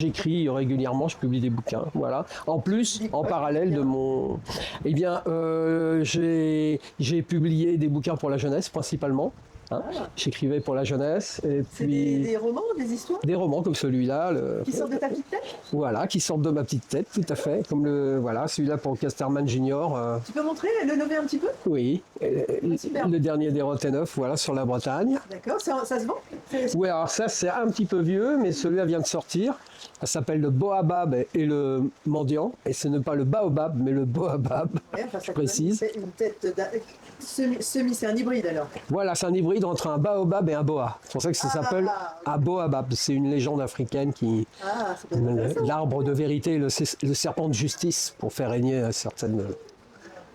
J'écris régulièrement, je publie des bouquins, voilà. En plus, en parallèle de mon... Eh bien, j'ai publié des bouquins pour la jeunesse, principalement. Hein. J'écrivais pour la jeunesse. Et C'est puis des romans, des histoires des romans comme celui-là. qui sortent de ta petite tête? Voilà, qui sortent de ma petite tête, tout à fait. Comme voilà, celui-là pour Casterman Junior. Tu peux montrer, le nommer un petit peu? Oui, Super. le dernier des Roteneuf, voilà, sur la Bretagne. D'accord, ça se vend? Oui, alors ça, c'est un petit peu vieux, mais celui-là vient de sortir. Ça s'appelle le Boabab et le Mendiant. Et ce n'est pas le Baobab, mais le Boabab, Ouais, enfin, je précise. C'est une tête c'est un hybride alors. Voilà, c'est un hybride entre un Baobab et un Boa. C'est pour ça que ça s'appelle un Boabab. C'est une légende africaine qui... L'arbre de vérité, le serpent de justice, pour faire régner certaines...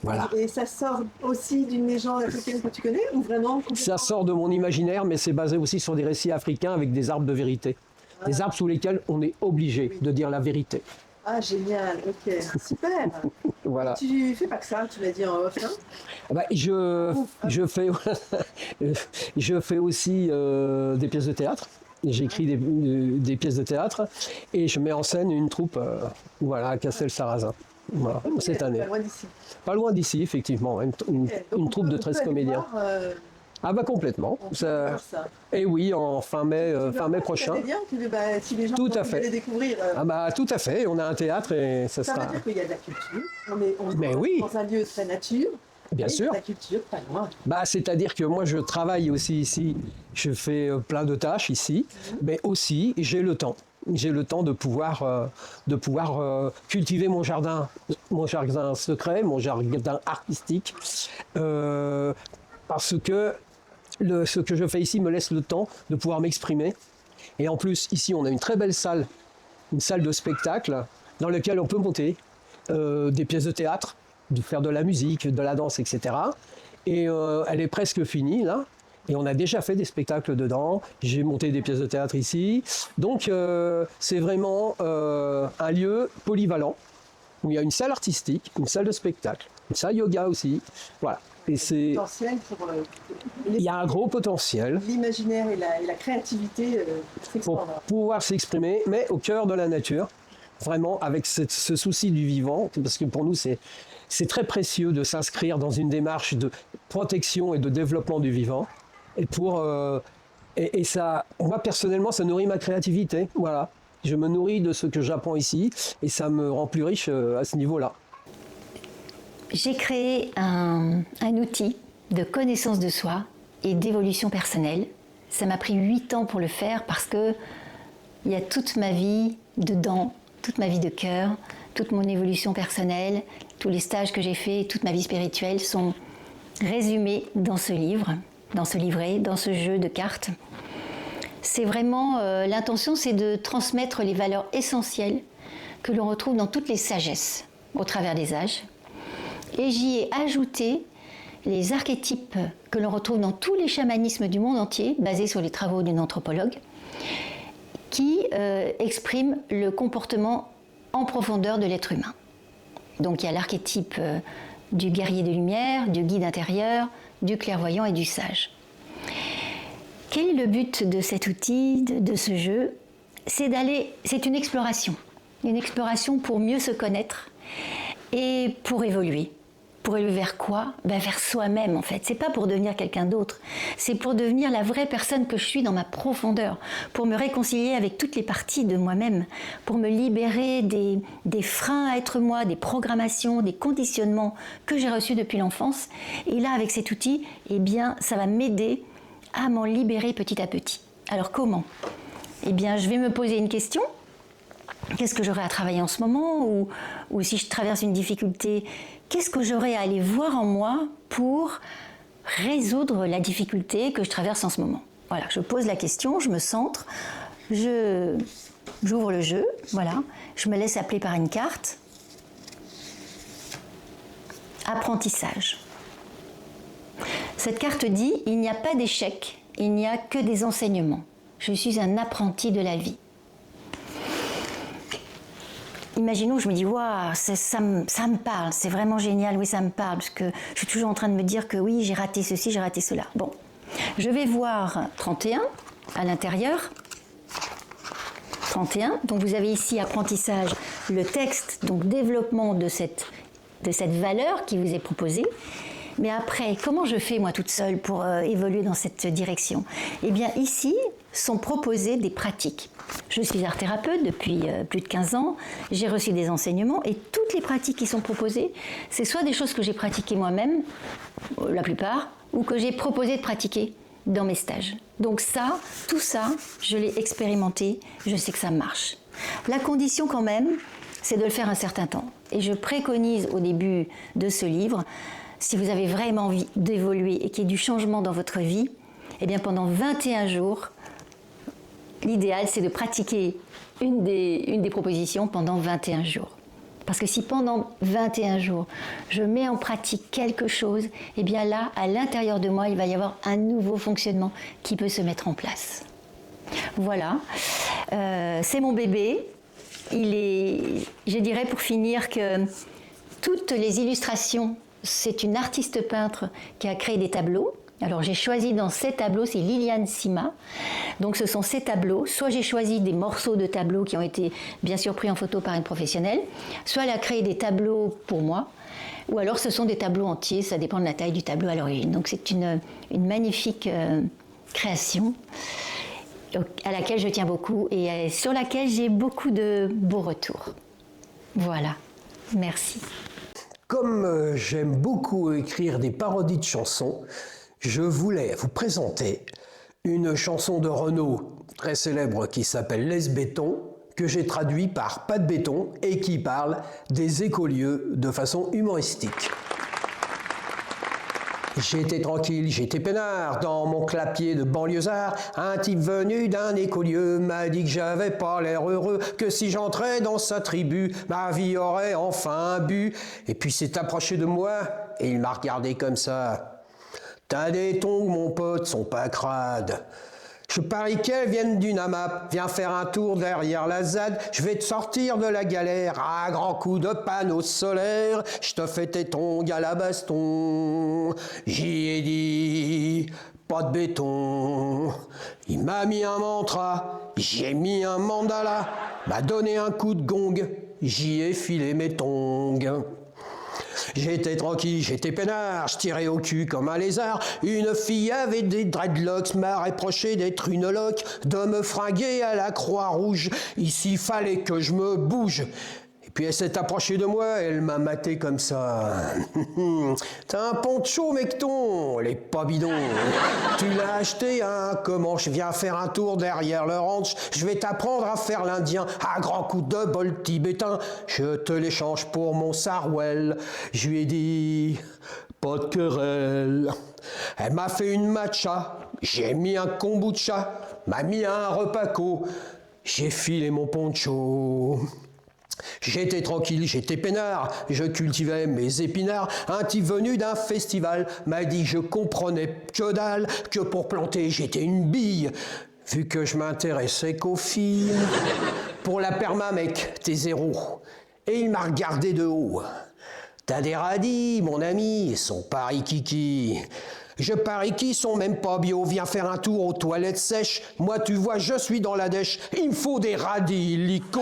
Voilà. Et ça sort aussi d'une légende africaine que tu connais ou vraiment Ça sort de mon imaginaire, mais c'est basé aussi sur des récits africains avec des arbres de vérité. Des arbres sous lesquels on est obligé de dire la vérité. Ah, génial, ok, super. Voilà. Tu fais pas que ça, tu l'as dit en off, hein? Bah, je fais aussi des pièces de théâtre. J'écris des pièces de théâtre et je mets en scène une troupe voilà, à Castel-Sarrazin. Voilà, cette année. Pas loin d'ici. Pas loin d'ici, effectivement. Une troupe de 13 comédiens. Ah bah complètement. Et oui, en fin mai prochain. Bien, si les gens tout à veulent fait. les découvrir. Ah bah tout à fait. On a un théâtre et ça sera. Ça veut dire qu'il y a de la culture. On Mais est oui. dans un lieu très nature. Bien sûr. La culture, pas loin. Bah, c'est-à-dire que moi, je travaille aussi ici. Je fais plein de tâches ici, mais aussi j'ai le temps. J'ai le temps de pouvoir cultiver mon jardin secret, mon jardin artistique, parce que ce que je fais ici me laisse le temps de pouvoir m'exprimer. Et en plus, ici, on a une très belle salle, une salle de spectacle dans laquelle on peut monter des pièces de théâtre, de faire de la musique, de la danse, etc. Et elle est presque finie, là. Et on a déjà fait des spectacles dedans. J'ai monté des pièces de théâtre ici. Donc, c'est vraiment un lieu polyvalent, où il y a une salle artistique, une salle de spectacle, une salle yoga aussi. Voilà. Et c'est... Il y a un gros potentiel. L'imaginaire et la créativité pour pouvoir s'exprimer, mais au cœur de la nature. Vraiment, avec ce souci du vivant, parce que pour nous, c'est très précieux de s'inscrire dans une démarche de protection et de développement du vivant. Et et ça, moi personnellement, ça nourrit ma créativité. Voilà, je me nourris de ce que j'apprends ici, et ça me rend plus riche à ce niveau-là. J'ai créé un outil de connaissance de soi et d'évolution personnelle. Ça m'a pris 8 ans pour le faire parce que il y a toute ma vie dedans, toute ma vie de cœur, toute mon évolution personnelle, tous les stages que j'ai faits, toute ma vie spirituelle sont résumés dans ce livre, dans ce livret, dans ce jeu de cartes. C'est vraiment, l'intention, c'est de transmettre les valeurs essentielles que l'on retrouve dans toutes les sagesses au travers des âges. Et j'y ai ajouté les archétypes que l'on retrouve dans tous les chamanismes du monde entier, basés sur les travaux d'une anthropologue, qui expriment le comportement en profondeur de l'être humain. Donc il y a l'archétype du guerrier de lumière, du guide intérieur, du clairvoyant et du sage. Quel est le but de cet outil, de ce jeu? C'est une exploration pour mieux se connaître et pour évoluer. Pour évoluer vers quoi? Vers soi-même en fait. C'est pas pour devenir quelqu'un d'autre. C'est pour devenir la vraie personne que je suis dans ma profondeur. Pour me réconcilier avec toutes les parties de moi-même. Pour me libérer des freins à être moi, des programmations, des conditionnements que j'ai reçus depuis l'enfance. Et là, avec cet outil, eh bien, ça va m'aider à m'en libérer petit à petit. Alors comment? Eh bien, je vais me poser une question. Qu'est-ce que j'aurais à travailler en ce moment? Ou si je traverse une difficulté, qu'est-ce que j'aurais à aller voir en moi pour résoudre la difficulté que je traverse en ce moment? Voilà, je pose la question, je me centre, j'ouvre le jeu, voilà, je me laisse appeler par une carte. Apprentissage. Cette carte dit, il n'y a pas d'échec, il n'y a que des enseignements. Je suis un apprenti de la vie. Imaginons, je me dis, waouh, ça me parle, c'est vraiment génial, oui, ça me parle, parce que je suis toujours en train de me dire que oui, j'ai raté ceci, j'ai raté cela. Bon, je vais voir 31 à l'intérieur. 31. Donc vous avez ici apprentissage, le texte, donc développement de cette valeur qui vous est proposée. Mais après, comment je fais moi toute seule pour évoluer dans cette direction? Eh bien ici sont proposées des pratiques. Je suis art-thérapeute depuis plus de 15 ans, j'ai reçu des enseignements et toutes les pratiques qui sont proposées, c'est soit des choses que j'ai pratiquées moi-même, la plupart, ou que j'ai proposé de pratiquer dans mes stages. Donc ça, tout ça, je l'ai expérimenté, je sais que ça marche. La condition quand même, c'est de le faire un certain temps. Et je préconise au début de ce livre, si vous avez vraiment envie d'évoluer et qu'il y ait du changement dans votre vie, eh bien pendant 21 jours, l'idéal c'est de pratiquer une des propositions pendant 21 jours. Parce que si pendant 21 jours, je mets en pratique quelque chose, eh bien là, à l'intérieur de moi, il va y avoir un nouveau fonctionnement qui peut se mettre en place. Voilà, c'est mon bébé. Je dirais pour finir que toutes les illustrations, c'est une artiste peintre qui a créé des tableaux. Alors j'ai choisi dans ces tableaux, c'est Liliane Sima, donc ce sont ces tableaux, soit j'ai choisi des morceaux de tableaux qui ont été bien sûr pris en photo par une professionnelle, soit elle a créé des tableaux pour moi, ou alors ce sont des tableaux entiers, ça dépend de la taille du tableau à l'origine. Donc c'est une magnifique création à laquelle je tiens beaucoup et sur laquelle j'ai beaucoup de beaux retours. Voilà, merci. Comme j'aime beaucoup écrire des parodies de chansons, je voulais vous présenter une chanson de Renaud très célèbre qui s'appelle Laisse Béton, que j'ai traduit par Pas de béton et qui parle des écolieux de façon humoristique. J'étais tranquille, j'étais peinard, dans mon clapier de banlieusard. Un type venu d'un écolieu m'a dit que j'avais pas l'air heureux, que si j'entrais dans sa tribu, ma vie aurait enfin un but. Et puis s'est approché de moi et il m'a regardé comme ça. T'as des tongs, mon pote, sont pas crades. Je parie qu'elles viennent du NAMAP. Viens faire un tour derrière la ZAD. Je vais te sortir de la galère à grands coups de panneaux solaires. Je te fais tes tongs à la baston. J'y ai dit, pas de béton. Il m'a mis un mantra, j'ai mis un mandala. M'a donné un coup de gong, j'y ai filé mes tongs. J'étais tranquille, j'étais peinard, je tirais au cul comme un lézard. Une fille avait des dreadlocks, m'a reproché d'être une loque, de me fringuer à la Croix-Rouge. Ici, fallait que je me bouge. Et puis elle s'est approchée de moi, elle m'a maté comme ça. T'as un poncho, mecton, elle est pas bidon. Tu l'as acheté, hein? Comment? Je viens faire un tour derrière le ranch. Je vais t'apprendre à faire l'Indien à grands coups de bol tibétain. Je te l'échange pour mon sarouel. Je lui ai dit, pas de querelle. Elle m'a fait une matcha. J'ai mis un kombucha. M'a mis un repaco. J'ai filé mon poncho. J'étais tranquille, j'étais peinard, je cultivais mes épinards. Un type venu d'un festival m'a dit que je comprenais que dalle, que pour planter j'étais une bille, vu que je m'intéressais qu'aux filles. Pour la perma, mec, t'es zéro. Et il m'a regardé de haut. T'as des radis, mon ami, ils sont pas rikiki. Je parie qu'ils sont même pas bio. Viens faire un tour aux toilettes sèches. Moi, tu vois, je suis dans la dèche. Il me faut des radis, lico.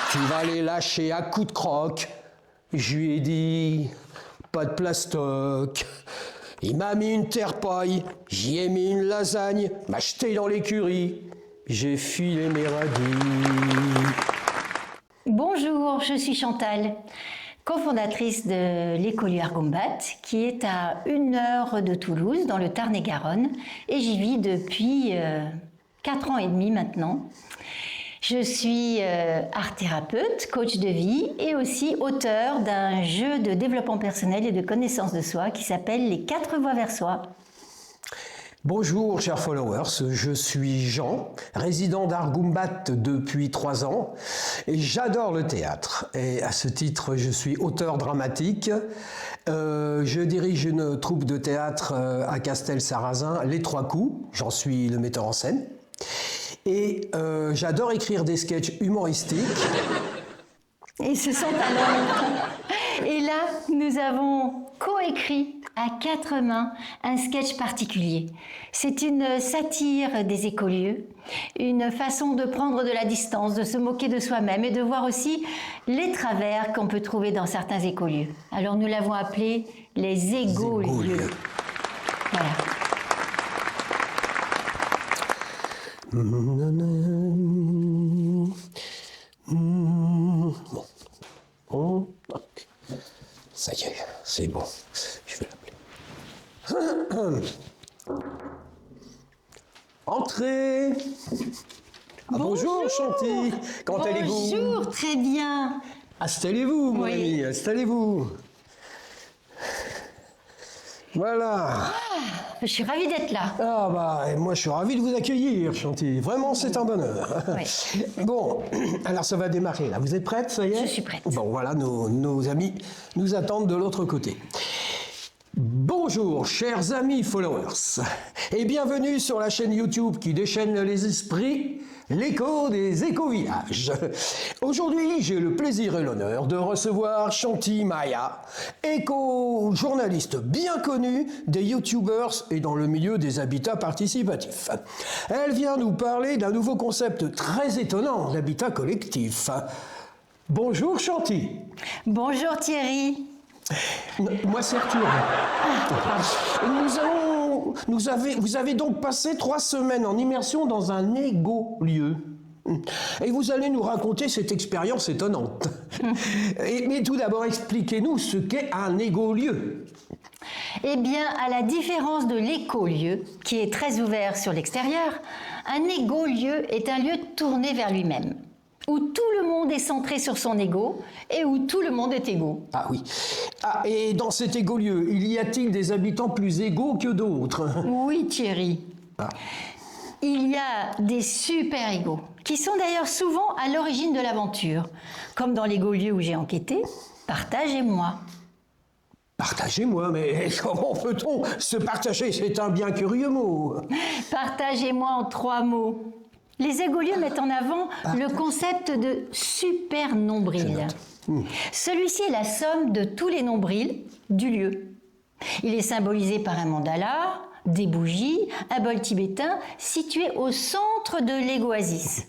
Tu vas les lâcher à coups de croque. Je lui ai dit, pas de plastoc. Il m'a mis une terre-paille. J'y ai mis une lasagne. M'a jeté dans l'écurie. J'ai filé mes radis. Bonjour, je suis Chantal, cofondatrice de l'écolieu Argumbat, qui est à 1 heure de Toulouse, dans le Tarn-et-Garonne, et j'y vis depuis 4 ans et demi maintenant. Je suis art-thérapeute, coach de vie et aussi auteur d'un jeu de développement personnel et de connaissance de soi qui s'appelle Les 4 voies vers soi. Bonjour chers followers, je suis Jean, résident d'Argumbat depuis 3 ans et j'adore le théâtre. Et à ce titre, je suis auteur dramatique. Je dirige une troupe de théâtre à Castel-Sarrazin, Les 3 coups, j'en suis le metteur en scène. Et j'adore écrire des sketchs humoristiques. Et ce sont alors... Et là, nous avons coécrit à 4 mains un sketch particulier. C'est une satire des écolieux, une façon de prendre de la distance, de se moquer de soi-même et de voir aussi les travers qu'on peut trouver dans certains écolieux. Alors nous l'avons appelé les égolieux. Voilà. Bon. Ça y est, c'est bon. Je vais l'appeler. Entrez. Bonjour Chanty. Comment allez-vous? Bonjour, très bien. Installez-vous, mon Oui. ami, installez-vous. Voilà. Je suis ravie d'être là. Ah bah, et moi je suis ravi de vous accueillir, Chanty. Vraiment, c'est un bonheur. Oui. Bon, alors ça va démarrer là. Vous êtes prête, ça y est? Je suis prête. Bon, voilà, nos amis nous attendent de l'autre côté. Bonjour, chers amis followers, et bienvenue sur la chaîne YouTube qui déchaîne les esprits, l'écho des éco-villages. Aujourd'hui, j'ai le plaisir et l'honneur de recevoir Chanty Maya, éco-journaliste bien connue des YouTubers et dans le milieu des habitats participatifs. Elle vient nous parler d'un nouveau concept très étonnant d'habitat collectif. Bonjour Chanty. Bonjour Thierry. Moi, c'est Arthur. Vous avez donc passé 3 semaines en immersion dans un écolieu. Et vous allez nous raconter cette expérience étonnante. Mais tout d'abord, expliquez-nous ce qu'est un écolieu. Eh bien, à la différence de l'écolieu, qui est très ouvert sur l'extérieur, un égolieu est un lieu tourné vers lui-même, où tout le monde est centré sur son ego et où tout le monde est égaux. Ah oui. Ah, et dans cet écolieu, y a-t-il des habitants plus égaux que d'autres? Oui, Thierry. Ah. Il y a des super égaux, qui sont d'ailleurs souvent à l'origine de l'aventure, comme dans l'égolieu où j'ai enquêté, Partagez-moi. Partagez-moi, mais comment peut-on se partager? C'est un bien curieux mot. Partagez-moi en 3 mots. Les égolieux mettent en avant le concept de super nombril. Celui-ci est la somme de tous les nombrils du lieu. Il est symbolisé par un mandala, des bougies, un bol tibétain situé au centre de l'égoasis.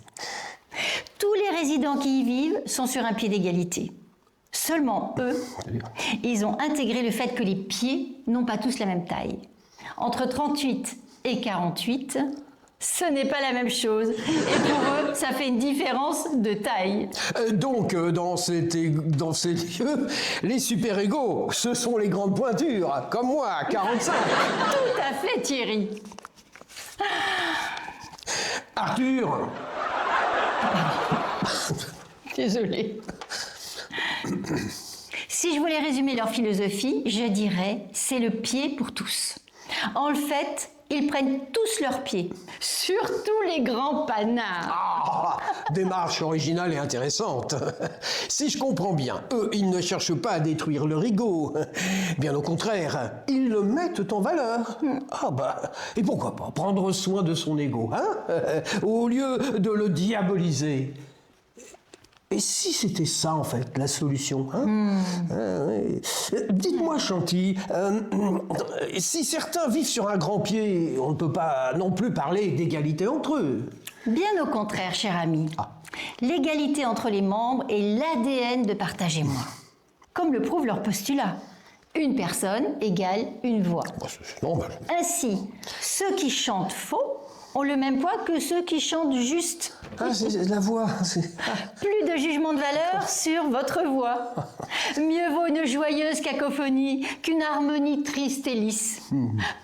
Tous les résidents qui y vivent sont sur un pied d'égalité. Seulement eux, ils ont intégré le fait que les pieds n'ont pas tous la même taille. Entre 38 et 48, ce n'est pas la même chose. Et pour eux, ça fait une différence de taille. Donc, dans ces lieux, les super-égaux, ce sont les grandes pointures, comme moi, 45. Tout à fait, Thierry. Arthur. Désolée. Si je voulais résumer leur philosophie, je dirais c'est le pied pour tous. En fait, ils prennent tous leurs pieds, surtout les grands panards. Ah, démarche originale et intéressante. Si je comprends bien, eux, ils ne cherchent pas à détruire leur ego. Bien au contraire, ils le mettent en valeur. Ah bah, et pourquoi pas prendre soin de son ego, hein, au lieu de le diaboliser. Et si c'était ça, en fait, la solution, hein? Oui. Dites-moi, Chanty, si certains vivent sur un grand pied, on ne peut pas non plus parler d'égalité entre eux. Bien au contraire, cher ami. L'égalité entre les membres est l'ADN de Partagez-moi. Comme le prouve leur postulat. Une personne égale une voix. C'est normal. Ainsi, ceux qui chantent faux ont le même poids que ceux qui chantent juste. Ah, c'est la voix. Plus de jugement de valeur sur votre voix. Mieux vaut une joyeuse cacophonie qu'une harmonie triste et lisse.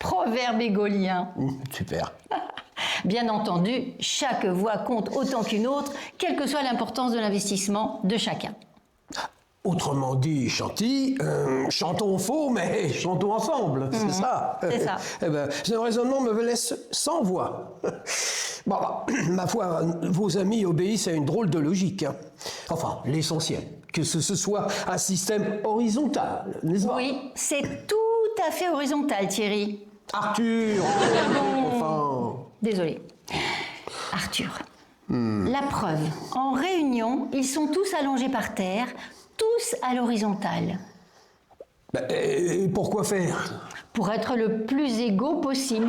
Proverbe égolien. Super. Bien entendu, chaque voix compte autant qu'une autre, quelle que soit l'importance de l'investissement de chacun. Autrement dit, Chanty, chantons faux, mais chantons ensemble, c'est ça. C'est ça. Eh ben, ce raisonnement me laisse sans voix. Bon, ma foi, vos amis obéissent à une drôle de logique. Hein. Enfin, l'essentiel, que ce soit un système horizontal, n'est-ce pas? Oui, c'est tout à fait horizontal, Thierry. Arthur, enfin... Désolée. Arthur. La preuve. En réunion, ils sont tous allongés par terre, tous à l'horizontale. Et pourquoi faire? Pour être le plus égaux possible.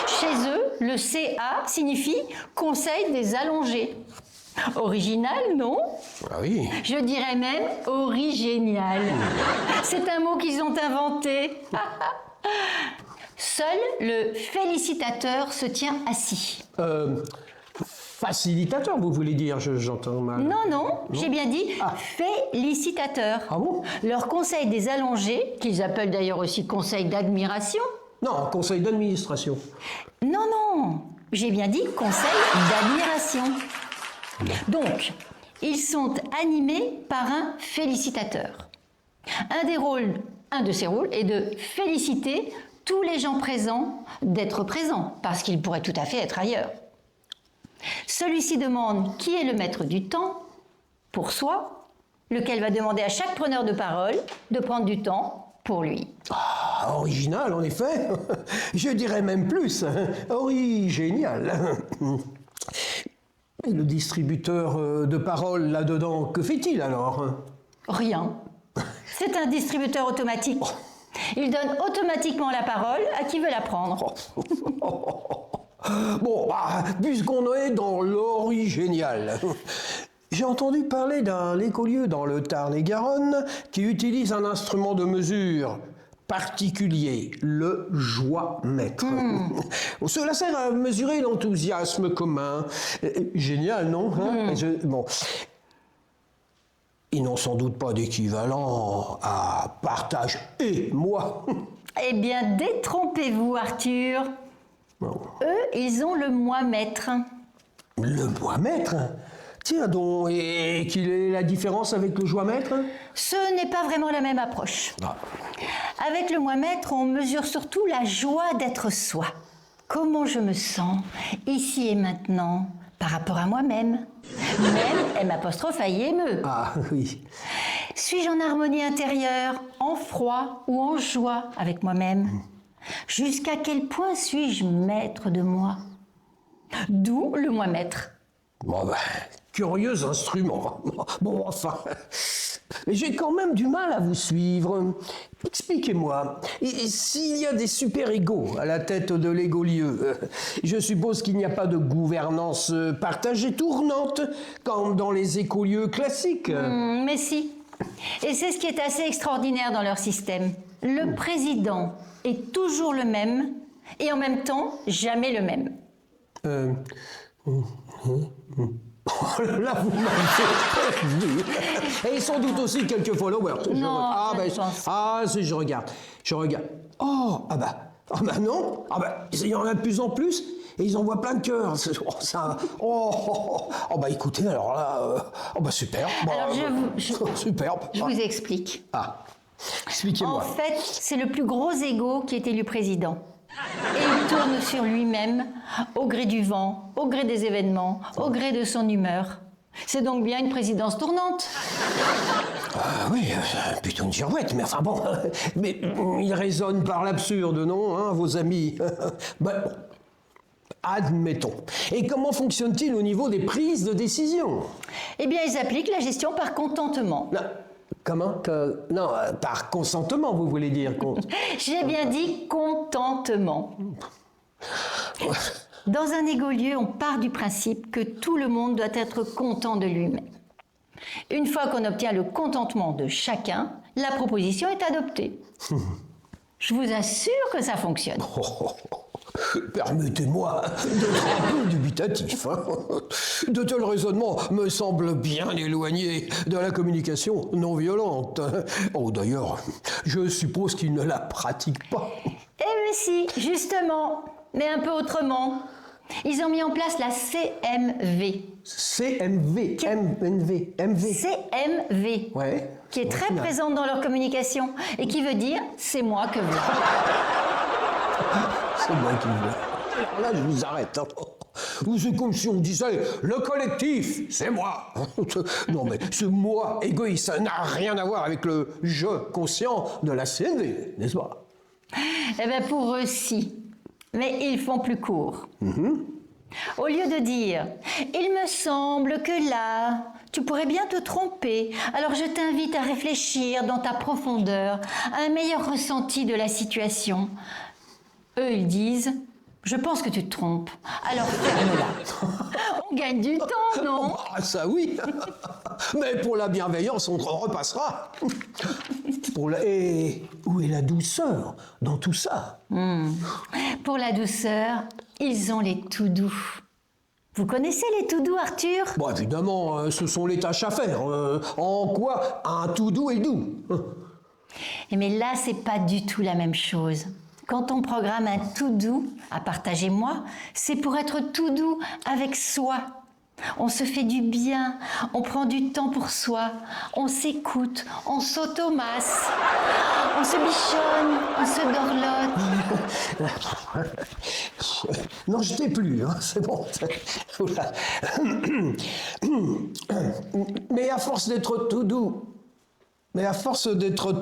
Chez eux, le CA signifie Conseil des allongés. Original, non? Ah oui. Je dirais même origénial. C'est un mot qu'ils ont inventé. Seul le félicitateur se tient assis. Facilitateur, vous voulez dire, j'entends mal. Non, j'ai bien dit félicitateur. Ah bon? Leur conseil des allongés, qu'ils appellent d'ailleurs aussi conseil d'admiration. Non, conseil d'administration. Non, j'ai bien dit conseil d'admiration. Donc, ils sont animés par un félicitateur. Un de ses rôles est de féliciter tous les gens présents d'être présents, parce qu'ils pourraient tout à fait être ailleurs. Celui-ci demande qui est le maître du temps pour soi, lequel va demander à chaque preneur de parole de prendre du temps pour lui. Ah, original, en effet. Je dirais même plus. Origénial. Et le distributeur de parole là-dedans, que fait-il alors? Rien. C'est un distributeur automatique. Il donne automatiquement la parole à qui veut la prendre. Bon, puisqu'on est dans l'origénial, j'ai entendu parler d'un écolieu dans le Tarn-et-Garonne qui utilise un instrument de mesure particulier, le joie-mètre. Cela sert à mesurer l'enthousiasme commun. Génial, non? Bon. Ils n'ont sans doute pas d'équivalent à partage et moi. Eh bien, détrompez-vous, Arthur. Bon. Eux, ils ont le moi-mètre. Le moi-mètre? Tiens donc, et quelle est la différence avec le joie-mètre? Ce n'est pas vraiment la même approche. Ah. Avec le moi-mètre, on mesure surtout la joie d'être soi. Comment je me sens, ici et maintenant, par rapport à moi-même. Même M', Ah oui. Suis-je en harmonie intérieure, en froid ou en joie avec moi-même? Jusqu'à quel point suis-je maître de moi? D'où le moi-mètre. Bon, curieux instrument. Bon, enfin, j'ai quand même du mal à vous suivre. Expliquez-moi, s'il y a des super-égos à la tête de l'égolieu, je suppose qu'il n'y a pas de gouvernance partagée tournante, comme dans les écolieux classiques. Mais si. Et c'est ce qui est assez extraordinaire dans leur système. Le président est toujours le même, et en même temps, jamais le même. Là, vous m'avez perdu. Et sans doute aussi quelques followers. Non, je pense. Si, je regarde. Oh, non. Il y en a de plus en plus. Et ils envoient plein de cœurs. Écoutez, alors là... super. Alors, Superbe. Je vous explique. Expliquez-moi. En fait, c'est le plus gros égo qui est élu président. Et il tourne sur lui-même, au gré du vent, au gré des événements, au gré de son humeur. C'est donc bien une présidence tournante. Oui, plutôt une girouette, mais enfin bon. Mais il résonne par l'absurde, non, hein, vos amis? Admettons. Et comment fonctionne-t-il au niveau des prises de décision? Eh bien, ils appliquent la gestion par contentement. Non. Comment? Non, par consentement, vous voulez dire. J'ai bien dit contentement. Dans un égolieu, on part du principe que tout le monde doit être content de lui-même. Une fois qu'on obtient le contentement de chacun, la proposition est adoptée. Je vous assure que ça fonctionne. Permettez-moi d'être un peu dubitatif. De tels raisonnements me semblent bien éloignés de la communication non violente. D'ailleurs, je suppose qu'ils ne la pratiquent pas. Eh bien si, justement, mais un peu autrement. Ils ont mis en place la CMV. CMV. CMV. Ouais. Qui est très présente dans leur communication et qui veut dire « c'est moi que vous ». C'est moi qui veux. Alors là, je vous arrête. C'est comme si on disait « le collectif, c'est moi ». Non mais ce moi égoïste, ça n'a rien à voir avec le « je » conscient de la CNV, n'est-ce pas? Eh bien pour eux, si. Mais ils font plus court. Au lieu de dire « il me semble que là, tu pourrais bien te tromper. Alors je t'invite à réfléchir dans ta profondeur à un meilleur ressenti de la situation. Eux, ils disent, je pense que tu te trompes. Alors ferme-la. On gagne du temps, non? Ah, ça oui. Mais pour la bienveillance, on repassera. Et où est la douceur dans tout ça? Pour la douceur, ils ont les tout doux. Vous connaissez les tout doux, Arthur? Bon, évidemment, ce sont les tâches à faire. En quoi un tout doux est doux? Mais là, c'est pas du tout la même chose. Quand on programme un tout doux à partager-moi, c'est pour être tout doux avec soi. On se fait du bien, on prend du temps pour soi, on s'écoute, on s'automasse, on se bichonne, on se dorlote. Non, je t'ai plus, hein, c'est bon. Oula. Mais à force d'être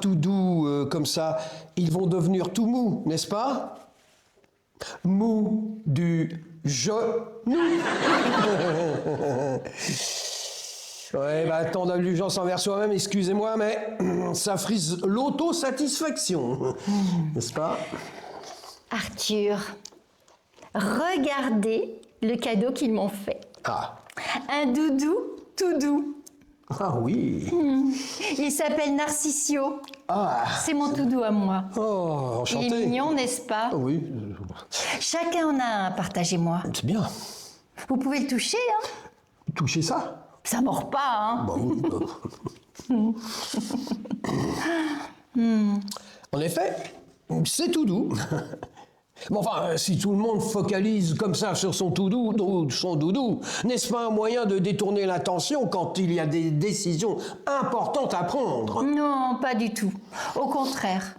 tout doux, comme ça, ils vont devenir tout mous, n'est-ce pas? Mou du genou. Ouais, bah, tant d'indulgence envers soi-même, excusez-moi, mais ça frise l'autosatisfaction, n'est-ce pas? Arthur, regardez le cadeau qu'ils m'ont fait. Ah. Un doudou tout doux. Ah oui. Il s'appelle Narcissio. Ah. C'est mon tout doux à moi. Oh, enchanté. Il est mignon, n'est-ce pas? Ah oui. Chacun en a un, partagez-moi. C'est bien. Vous pouvez le toucher, hein? Toucher ça? Ça mord pas, hein? Bah oui. En effet, c'est tout doux. Bon, enfin, si tout le monde focalise comme ça sur son tout doux, son doudou, n'est-ce pas un moyen de détourner l'attention quand il y a des décisions importantes à prendre? Non, pas du tout. Au contraire.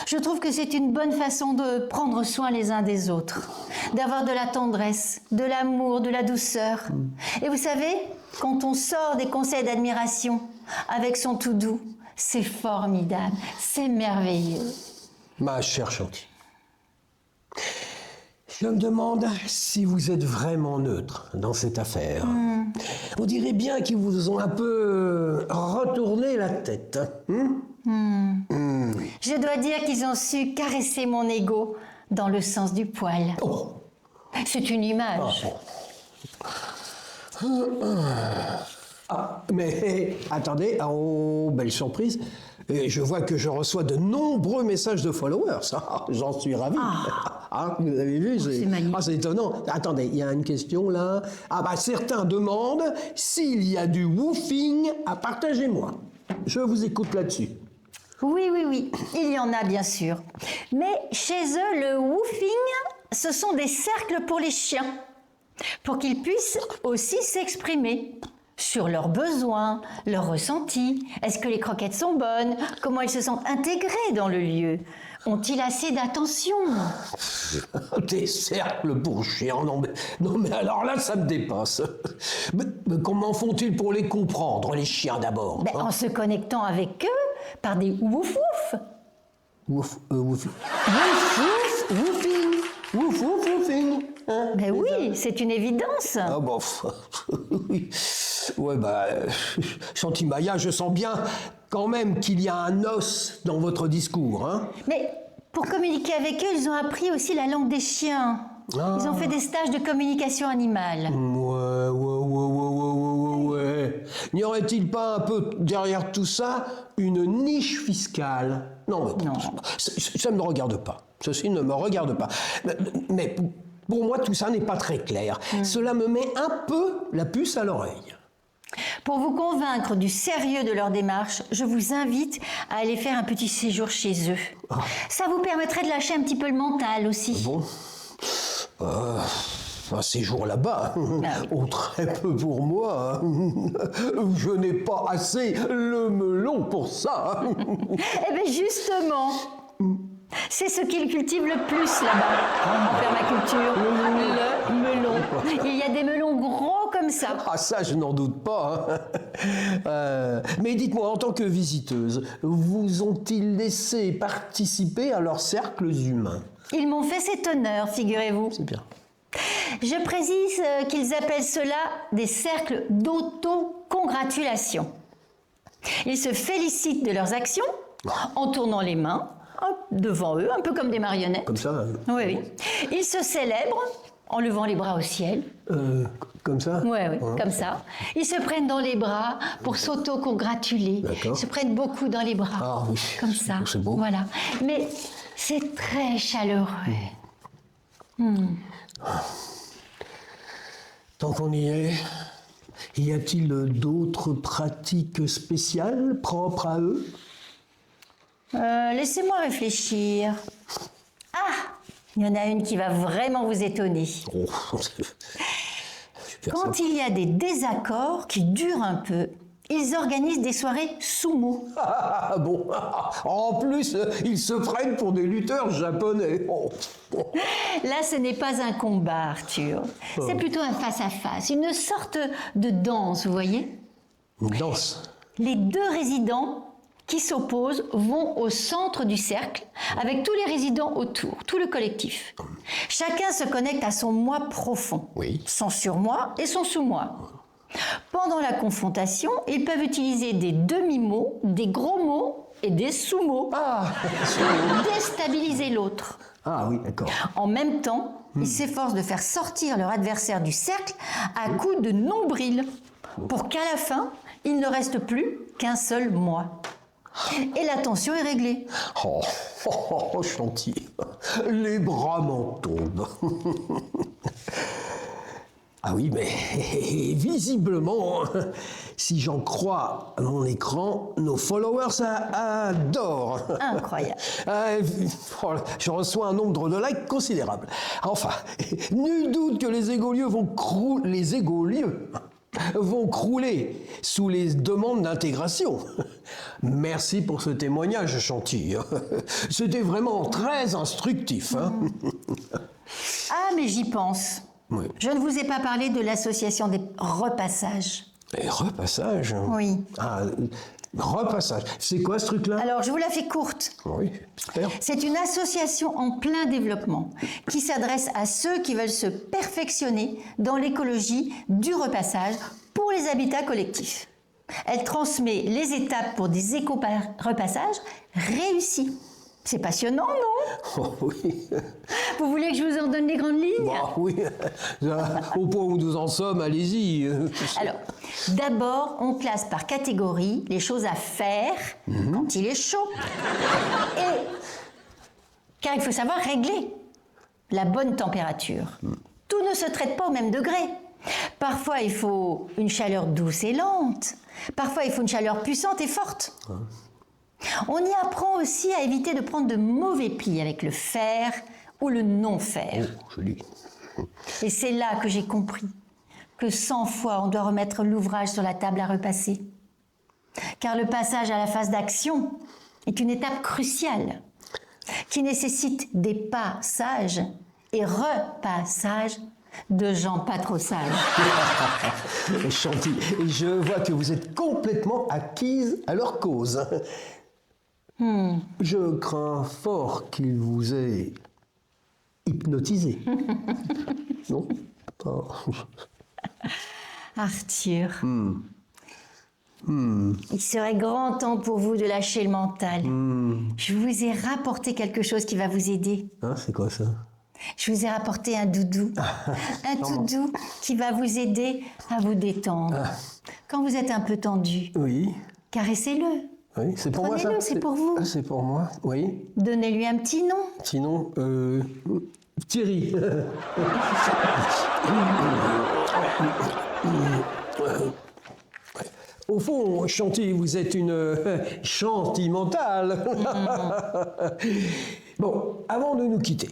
Je trouve que c'est une bonne façon de prendre soin les uns des autres, d'avoir de la tendresse, de l'amour, de la douceur. Et vous savez, quand on sort des conseils d'admiration avec son tout doux, c'est formidable, c'est merveilleux. Ma chère Chanty, je me demande si vous êtes vraiment neutre dans cette affaire. On dirait bien qu'ils vous ont un peu retourné la tête. Je dois dire qu'ils ont su caresser mon ego dans le sens du poil. Oh. C'est une image. Ah, mais attendez, oh, belle surprise. Et je vois que je reçois de nombreux messages de followers. Ah, j'en suis ravi. Ah, vous avez vu? C'est magnifique. Ah, c'est étonnant. Attendez, il y a une question là. Ah bah certains demandent s'il y a du woofing à partager-moi. Je vous écoute là-dessus. Oui, il y en a bien sûr. Mais chez eux, le woofing, ce sont des cercles pour les chiens, pour qu'ils puissent aussi s'exprimer sur leurs besoins, leurs ressentis. Est-ce que les croquettes sont bonnes? Comment ils se sentent intégrés dans le lieu? Ont-ils assez d'attention? Des cercles pour chiens, non mais alors là, ça me dépasse. Mais comment font-ils pour les comprendre, les chiens d'abord? En se connectant avec eux par des wouf-wouf. Woofing. Woofing. Hein, Oui, c'est une évidence. Ah bon, oui. Ouais, bah, Chanty Maya, je sens bien quand même qu'il y a un os dans votre discours, hein. Mais pour communiquer avec eux, ils ont appris aussi la langue des chiens. Ils ont fait des stages de communication animale. Ouais. N'y aurait-il pas un peu derrière tout ça une niche fiscale? Non. Ça ne me regarde pas. Ceci ne me regarde pas. Mais pour moi, tout ça n'est pas très clair. Cela me met un peu la puce à l'oreille. Pour vous convaincre du sérieux de leur démarche, je vous invite à aller faire un petit séjour chez eux. Ça vous permettrait de lâcher un petit peu le mental aussi. Bon. Un séjour là-bas, très peu pour moi. Je n'ai pas assez le melon pour ça. Eh bien justement, c'est ce qu'ils cultivent le plus là-bas, en permaculture, le melon. Il y a des melons gros comme ça. Ah ça, je n'en doute pas. Mais dites-moi, en tant que visiteuse, vous ont-ils laissé participer à leurs cercles humains? Ils m'ont fait cet honneur, figurez-vous. C'est bien. Je précise qu'ils appellent cela des cercles d'auto s'auto-congratulation. Ils se félicitent de leurs actions en tournant les mains devant eux, un peu comme des marionnettes. Comme ça. Oui, oui. Ils se célèbrent en levant les bras au ciel. Comme ça. Oui, oui, comme ça. Ils se prennent dans les bras pour s'auto-congratuler. D'accord. Ils se prennent beaucoup dans les bras. Ah oui. Comme ça. C'est beau. Voilà. Mais c'est très chaleureux. Tant qu'on y est, y a-t-il d'autres pratiques spéciales propres à eux? Laissez-moi réfléchir. Ah, il y en a une qui va vraiment vous étonner. Oh, Quand il y a des désaccords qui durent un peu, ils organisent des soirées sumo. Ah bon. En plus, ils se prennent pour des lutteurs japonais. Oh. Là, ce n'est pas un combat, Arthur. C'est plutôt un face-à-face, une sorte de danse, vous voyez? Une danse. Les deux résidents qui s'opposent vont au centre du cercle avec tous les résidents autour, tout le collectif. Chacun se connecte à son moi profond, Oui. son surmoi et son sous-moi. Pendant la confrontation, ils peuvent utiliser des demi-mots, des gros mots et des sous-mots pour déstabiliser l'autre. Ah oui, d'accord. En même temps, ils s'efforcent de faire sortir leur adversaire du cercle à coups de nombril pour qu'à la fin, il ne reste plus qu'un seul moi. Et la tension est réglée. Oh, Chanty, les bras m'en tombent. Ah oui, mais visiblement, si j'en crois à mon écran, nos followers adorent. Incroyable. Je reçois un nombre de likes considérable. Enfin, nul doute que les égolieux vont crouler sous les demandes d'intégration. Merci pour ce témoignage, Chanty. C'était vraiment très instructif. Hein. Ah, mais j'y pense. Oui. Je ne vous ai pas parlé de l'association des repassages. Et repassage. Oui. Ah, repassage. C'est quoi ce truc-là? Alors, je vous la fais courte. Oui, super. C'est une association en plein développement qui s'adresse à ceux qui veulent se perfectionner dans l'écologie du repassage pour les habitats collectifs. Elle transmet les étapes pour des éco-repassages réussis. C'est passionnant, non? Oh, oui. Vous voulez que je vous en donne les grandes lignes? Bah, oui. Au point où nous en sommes, allez-y. Alors, d'abord, on classe par catégorie les choses à faire quand il est chaud. Car il faut savoir régler la bonne température. Tout ne se traite pas au même degré. Parfois, il faut une chaleur douce et lente. Parfois, il faut une chaleur puissante et forte. On y apprend aussi à éviter de prendre de mauvais plis avec le faire ou le non-faire. Oh, joli. Et c'est là que j'ai compris que 100 fois on doit remettre l'ouvrage sur la table à repasser. Car le passage à la phase d'action est une étape cruciale qui nécessite des pas sages et repassages de gens pas trop sages. Chanty, je vois que vous êtes complètement acquise à leur cause. Je crains fort qu'il vous ait hypnotisé. Non? Oh. Arthur, il serait grand temps pour vous de lâcher le mental. Je vous ai rapporté quelque chose qui va vous aider. Hein, c'est quoi ça? Je vous ai rapporté un doudou. Un doudou qui va vous aider à vous détendre. Quand vous êtes un peu tendu, Oui. caressez-le. Oui, c'est pour moi ça? Prenez-le, c'est pour vous. Ah, c'est pour moi, oui. Donnez-lui un petit nom. Sinon, Thierry. Au fond, Chanty, vous êtes une chanty mentale. Bon, avant de nous quitter,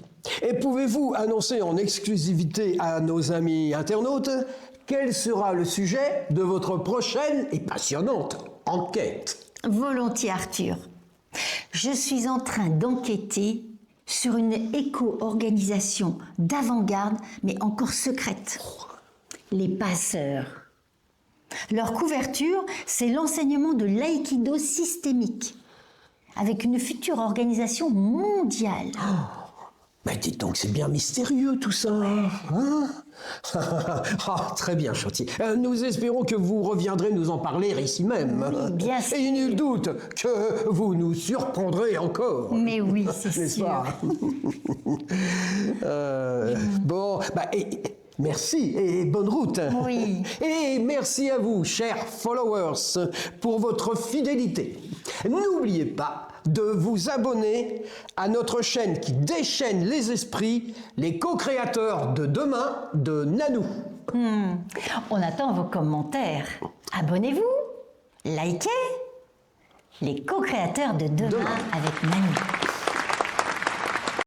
pouvez-vous annoncer en exclusivité à nos amis internautes quel sera le sujet de votre prochaine et passionnante enquête? Volontiers, Arthur. Je suis en train d'enquêter sur une éco-organisation d'avant-garde, mais encore secrète. Les passeurs. Leur couverture, c'est l'enseignement de l'aïkido systémique, avec une future organisation mondiale. Ben dites donc, c'est bien mystérieux tout ça, hein? Ah, très bien, Chantier. Nous espérons que vous reviendrez nous en parler ici même. Oui, bien sûr. Et nul doute que vous nous surprendrez encore. Mais oui, c'est N'est-ce sûr. pas? Bon, bah, merci et bonne route. Oui. Et merci à vous, chers followers, pour votre fidélité. N'oubliez pas de vous abonner à notre chaîne qui déchaîne les esprits, les co-créateurs de demain de Nanou. On attend vos commentaires. Abonnez-vous, likez. Les co-créateurs de demain avec Nanou.